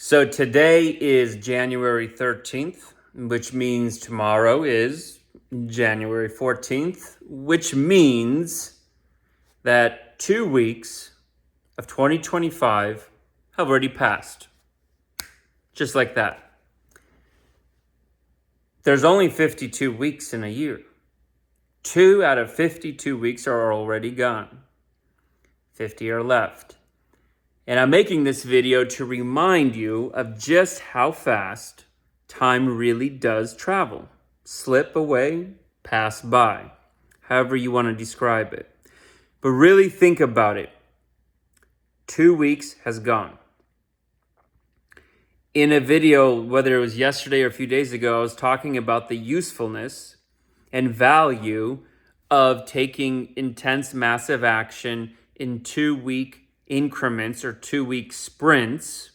So today is January 13th, which means tomorrow is January 14th, which means that 2 weeks of 2025 have already passed. Just like that. There's only 52 weeks in a year. 2 out of 52 weeks are already gone. 50 are left. And I'm making this video to remind you of just how fast time really does travel. Slip away, pass by, however you want to describe it. But really think about it. 2 weeks has gone. In a video, whether it was yesterday or a few days ago, I was talking about the usefulness and value of taking intense, massive action in 2-week increments or 2-week sprints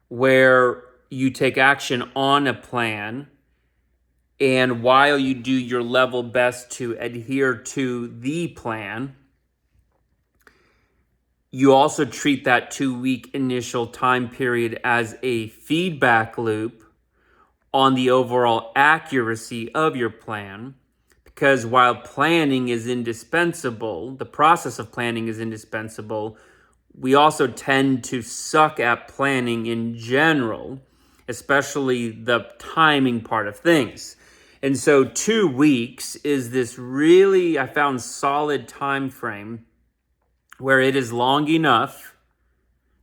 where you take action on a plan, and while you do your level best to adhere to the plan, you also treat that 2-week initial time period as a feedback loop on the overall accuracy of your plan. Because while planning is indispensable, the process of planning is indispensable, we also tend to suck at planning in general, especially the timing part of things. And so 2 weeks is this really, I found, solid time frame where it is long enough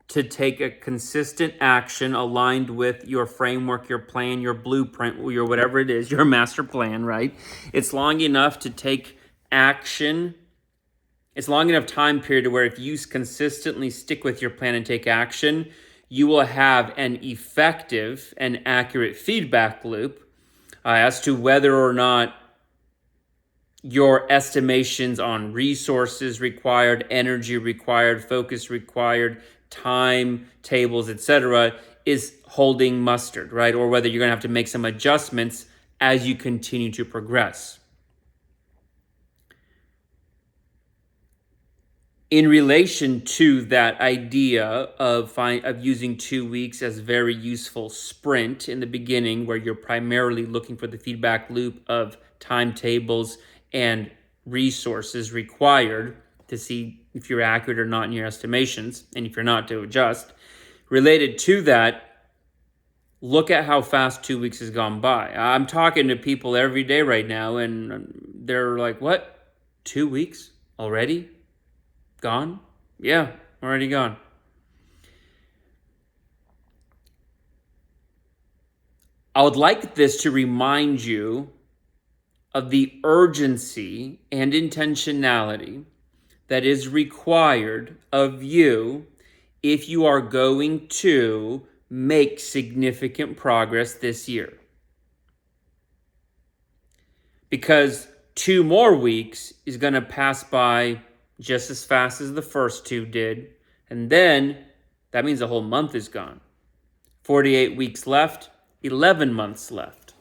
to take a consistent action aligned with your framework, your plan, your blueprint, your whatever it is, your master plan, right? It's long enough to take action. It's long enough time period where if you consistently stick with your plan and take action, you will have an effective and accurate feedback loop as to whether or not your estimations on resources required, energy required, focus required, time tables, etc., is holding mustard, right? Or whether you're going to have to make some adjustments as you continue to progress. In relation to that idea of using 2 weeks as very useful sprint in the beginning, where you're primarily looking for the feedback loop of timetables and resources required to see if you're accurate or not in your estimations, and if you're not, to adjust. Related to that, look at how fast 2 weeks has gone by. I'm talking to people every day right now, and they're like, what? 2 weeks already? Gone? Yeah, already gone. I would like this to remind you of the urgency and intentionality that is required of you if you are going to make significant progress this year. Because 2 more weeks is going to pass by just as fast as the first 2 did, and then that means a whole month is gone. 48 weeks left, 11 months left.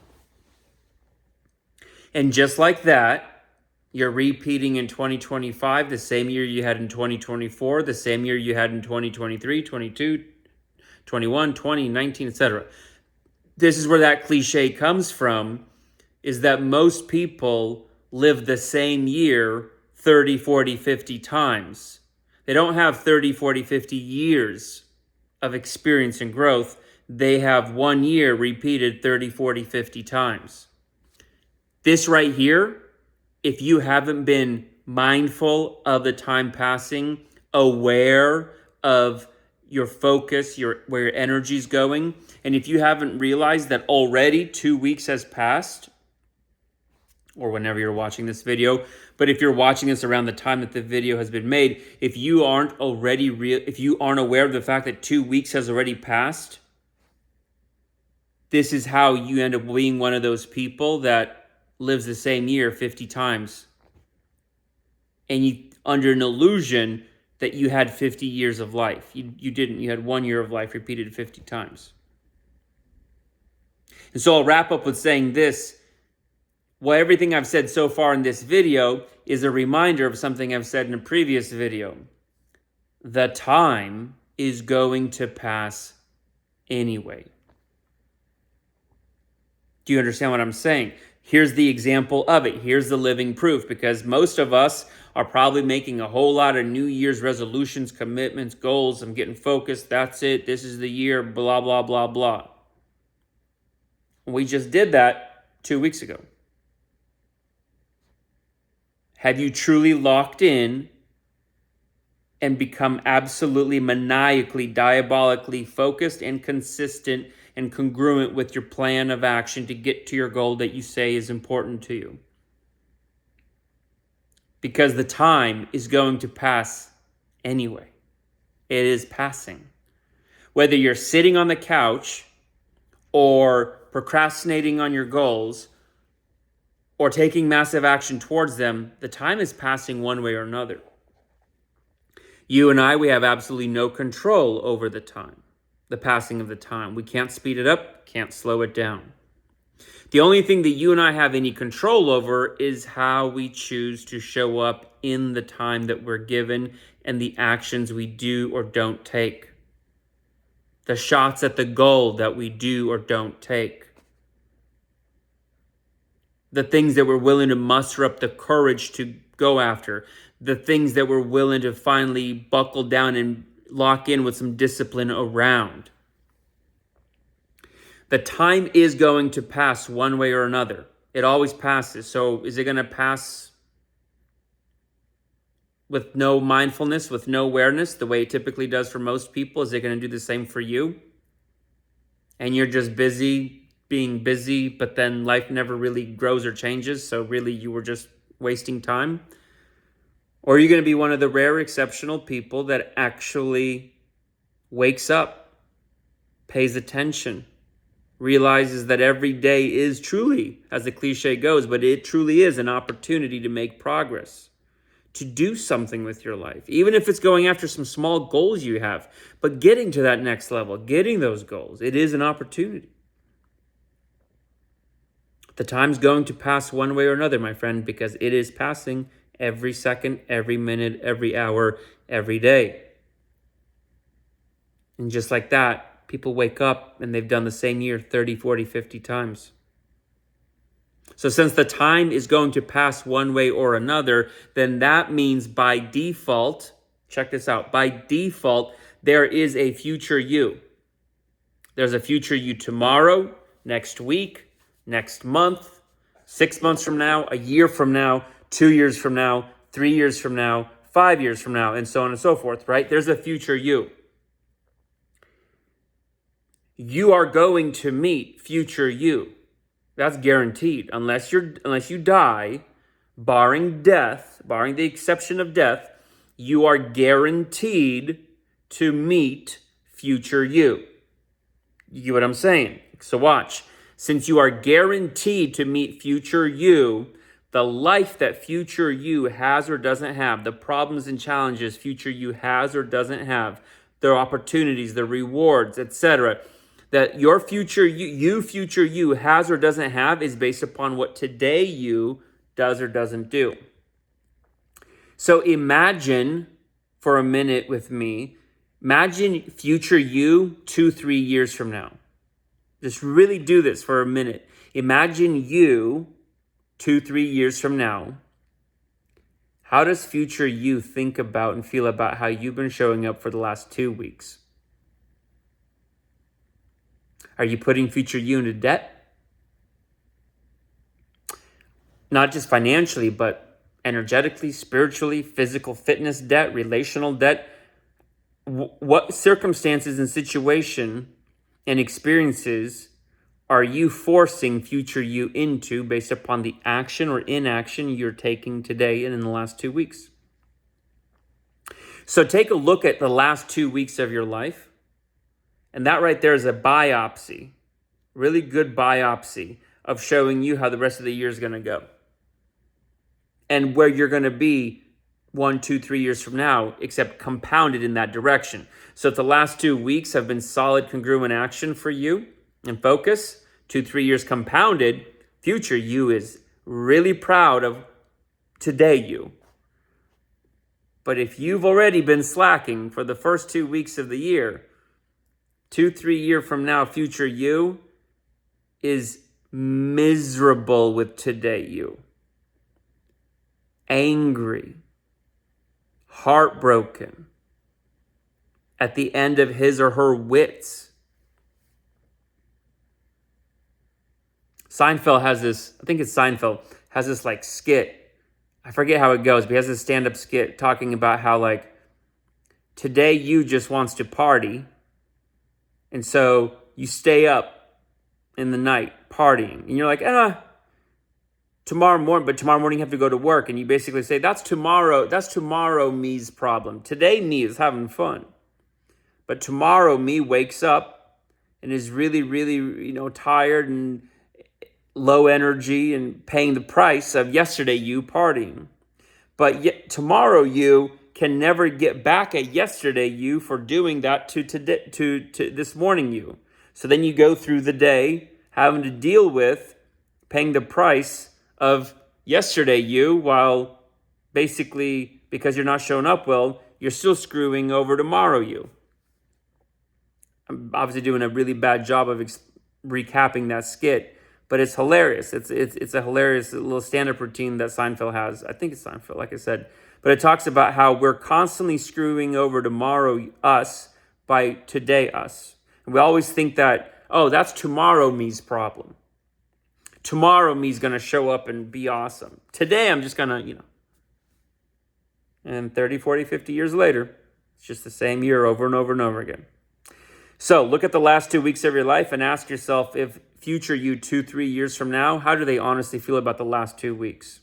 And just like that, you're repeating in 2025, the same year you had in 2024, the same year you had in 2023, 22, 21, 20, 19, etc. This is where that cliche comes from, is that most people live the same year 30, 40, 50 times. They don't have 30, 40, 50 years of experience and growth. They have 1 year repeated 30, 40, 50 times. This right here, if you haven't been mindful of the time passing, aware of your focus, where your energy is going, and if you haven't realized that already 2 weeks has passed, or whenever you're watching this video, but if you're watching this around the time that the video has been made, if you aren't aware of the fact that 2 weeks has already passed, this is how you end up being one of those people that lives the same year 50 times. And you under an illusion that you had 50 years of life. You didn't. You had 1 year of life repeated 50 times. And so I'll wrap up with saying this. Well, everything I've said so far in this video is a reminder of something I've said in a previous video. The time is going to pass anyway. Do you understand what I'm saying? Here's the example of it. Here's the living proof, because most of us are probably making a whole lot of New Year's resolutions, commitments, goals. I'm getting focused. That's it. This is the year, blah, blah, blah, blah. We just did that 2 weeks ago. Have you truly locked in and become absolutely maniacally, diabolically focused and consistent and congruent with your plan of action to get to your goal that you say is important to you? Because the time is going to pass anyway. It is passing. Whether you're sitting on the couch or procrastinating on your goals or taking massive action towards them, the time is passing one way or another. You and I, we have absolutely no control over the time, the passing of the time. We can't speed it up, can't slow it down. The only thing that you and I have any control over is how we choose to show up in the time that we're given and the actions we do or don't take. The shots at the goal that we do or don't take. The things that we're willing to muster up the courage to go after. The things that we're willing to finally buckle down and lock in with some discipline around. The time is going to pass one way or another. It always passes. So is it going to pass with no mindfulness, with no awareness, the way it typically does for most people? Is it going to do the same for you? And you're just busy being busy, but then life never really grows or changes. So really you were just wasting time? Or are you going to be one of the rare exceptional people that actually wakes up, pays attention, realizes that every day is truly, as the cliche goes, but it truly is an opportunity to make progress, to do something with your life, even if it's going after some small goals you have, but getting to that next level, getting those goals, it is an opportunity. The time's going to pass one way or another, my friend, because it is passing every second, every minute, every hour, every day. And just like that, people wake up and they've done the same year 30, 40, 50 times. So since the time is going to pass one way or another, then that means by default, check this out, by default, there is a future you. There's a future you tomorrow, next week, next month, 6 months from now, a year from now, 2 years from now, 3 years from now, 5 years from now, and so on and so forth, right? There's a future you. You are going to meet future you. That's guaranteed. Unless you die, barring death, barring the exception of death, you are guaranteed to meet future you. You get what I'm saying? So watch. Since you are guaranteed to meet future you, the life that future you has or doesn't have, the problems and challenges future you has or doesn't have, the opportunities, the rewards, etc., that your future future you has or doesn't have is based upon what today you does or doesn't do. So imagine for a minute with me, imagine future you 2-3 years from now. Just really do this for a minute. Imagine you 2-3 years from now. How does future you think about and feel about how you've been showing up for the last 2 weeks? Are you putting future you into debt? Not just financially, but energetically, spiritually, physical fitness debt, relational debt. What circumstances and situation and experiences are you forcing future you into based upon the action or inaction you're taking today and in the last 2 weeks? So take a look at the last 2 weeks of your life. And that right there is a biopsy, really good biopsy of showing you how the rest of the year is going to go. And where you're going to be 1, 2, 3 years from now, except compounded in that direction. So if the last 2 weeks have been solid, congruent action for you and focus, 2, 3 years compounded, future you is really proud of today you. But if you've already been slacking for the first 2 weeks of the year, 2-3 year from now, future you is miserable with today you. Angry, heartbroken, at the end of his or her wits. Seinfeld has this, I think it's Seinfeld, has this like skit. I forget how it goes, but he has this stand-up skit talking about how like today you just wants to party. And so you stay up in the night partying. And you're like, tomorrow morning you have to go to work. And you basically say, that's tomorrow me's problem. Today me is having fun. But tomorrow me wakes up and is really, really, tired and low energy and paying the price of yesterday you partying. But yet tomorrow you can never get back at yesterday you for doing that to this morning you. So then you go through the day having to deal with paying the price of yesterday you, while basically because you're not showing up well, you're still screwing over tomorrow you. I'm obviously doing a really bad job of recapping that skit, but it's hilarious. It's a hilarious little stand-up routine that Seinfeld has. I think it's Seinfeld, like I said. But it talks about how we're constantly screwing over tomorrow us by today us. And we always think that, that's tomorrow me's problem. Tomorrow me's going to show up and be awesome. Today I'm just going to, And 30, 40, 50 years later, it's just the same year over and over and over again. So look at the last 2 weeks of your life and ask yourself, if future you 2-3 years from now, how do they honestly feel about the last 2 weeks?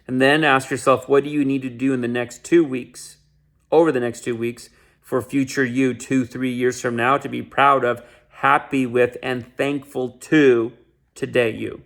And then ask yourself, what do you need to do in the next 2 weeks, over the next 2 weeks, for future you 2-3 years from now to be proud of, happy with, and thankful to today you?